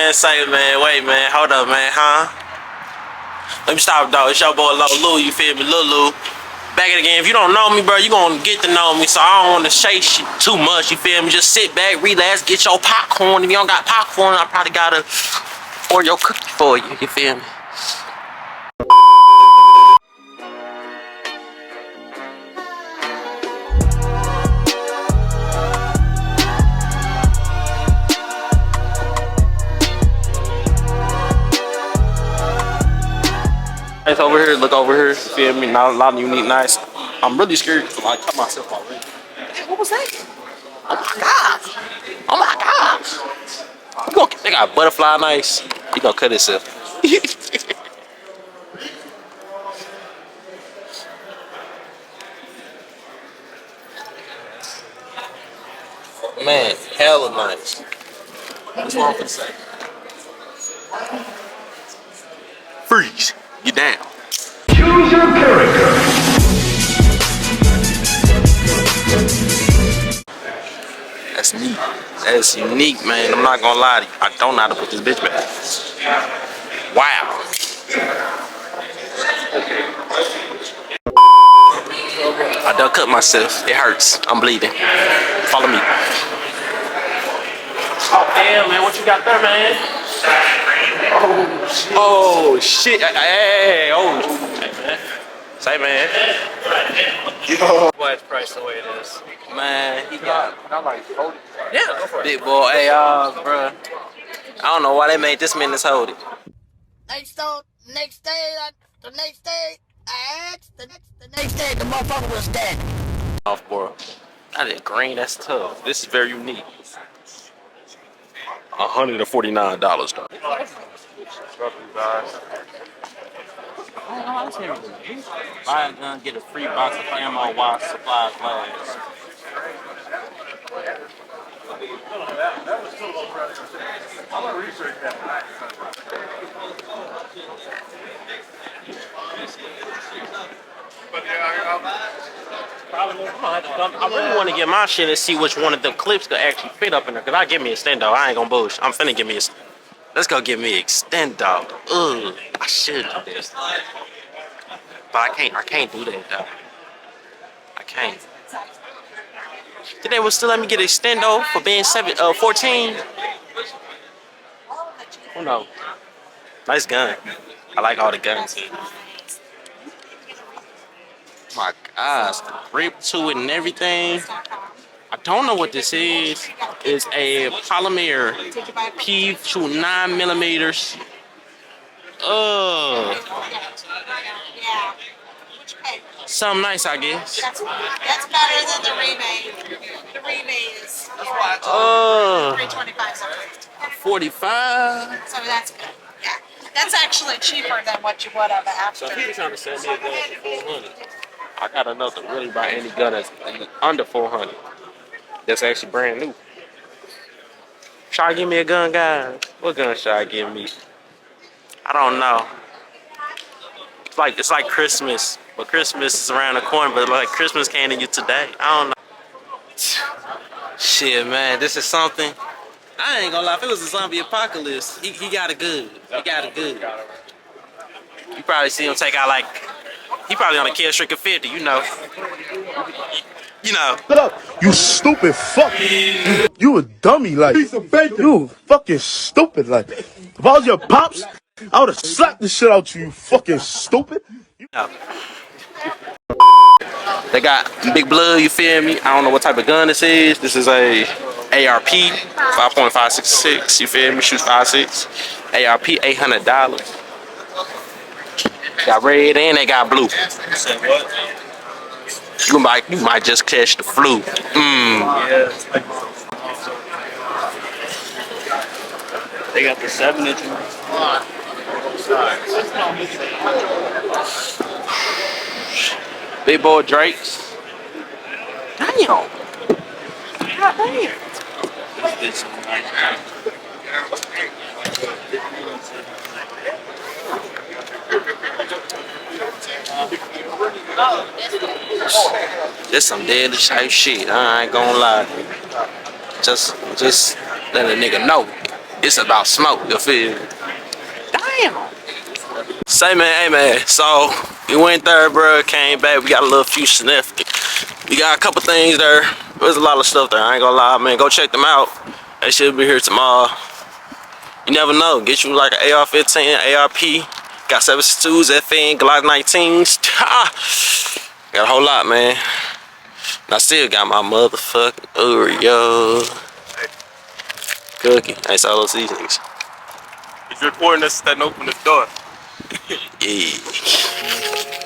man. Say, man. Wait, man. Hold up, man. Huh? Let me stop, dog. It's your boy Lou. You feel me? Lulu. Back it again. If you don't know me, bro, you gonna get to know me. So I don't want to say shit too much. You feel me? Just sit back, relax, get your popcorn. If you don't got popcorn, I probably gotta pour your cookie for you. You feel me? It's over here. Look over here. You feel me? Not a lot of unique nice. I'm really scared to like cut myself already. What was that? Oh my god! Oh my god! They got butterfly knives. He gonna cut himself. Man, hella nice. That's what I'm gonna say. Freeze. Get down. Choose your character. That's neat. That's unique, man. I'm not gonna lie to you. I don't know how to put this bitch back. Wow. I done cut myself. It hurts. I'm bleeding. Follow me. Oh, damn, man. What you got there, man? Oh, shit. Hey, oh. Hey, man. Say, man. Why it's priced the way it is. Man, he got. Yeah, go for it. Big boy. Hey, bro. I don't know why they made this man hold it. Next day, the next day, the motherfucker was dead. Off, bro. That is green. That's tough. This is very unique. $149 though. Buy a gun, get a free box of ammo while supplies last. I really want to get my shit and see which one of the clips could actually fit up in there. Cause I give me a extendo. I ain't gonna bullshit. I'm finna give me a. Let's go give me an extendo. Ugh, I should do this, but I can't. I can't do that though. I can't. Then they would still let me get extendo for being 14. Who knows? Nice gun. I like all the guns. My gosh, the grip to it and everything. I don't know what this is. It's a polymer P2 9mm. Something nice, I guess. That's better than the rebate. The rebate is 325 something. 45. So that's good. Yeah. That's actually cheaper than what you would have after. So he's trying to sell me a gun for 400. I got enough to really buy any gun that's under 400. That's actually brand new. Should I give me a gun, guys? What gun should I give me? I don't know. It's like Christmas, but Christmas is around the corner. But like Christmas came to you today. I don't know. Shit, man, this is something. I ain't gonna lie. If it was a zombie apocalypse, he got it good. He got it good. You probably see him take out like. He probably on a kill streak of 50. You know. You know. Shut up, you stupid fuck. You a dummy, like. You fucking stupid, like. If I was your pops, I would have slapped the shit out you fucking stupid. No. They got big blood, you feel me? I don't know what type of gun this is. This is a ARP 5.566, you feel me? Shoots 5.6. ARP $800. Got red and they got blue. You might just catch the flu. Yeah. They got the 7-inch one. Big boy Drakes. Damn. God damn. This some deadly type shit. I ain't gonna lie. Just let a nigga know. It's about smoke, you feel me? Damn. Say man, hey man, so we went there, bro, came back, we got a little few sniff. We got a couple things there. There's a lot of stuff there, I ain't gonna lie, man. Go check them out. They should be here tomorrow. You never know, get you like an AR-15, ARP. Got 7.62s, FN, Glock 19s. Got a whole lot, man. And I still got my motherfucking Oreo cookie. I saw those seasonings. If you're recording this, then open this door. Yeah.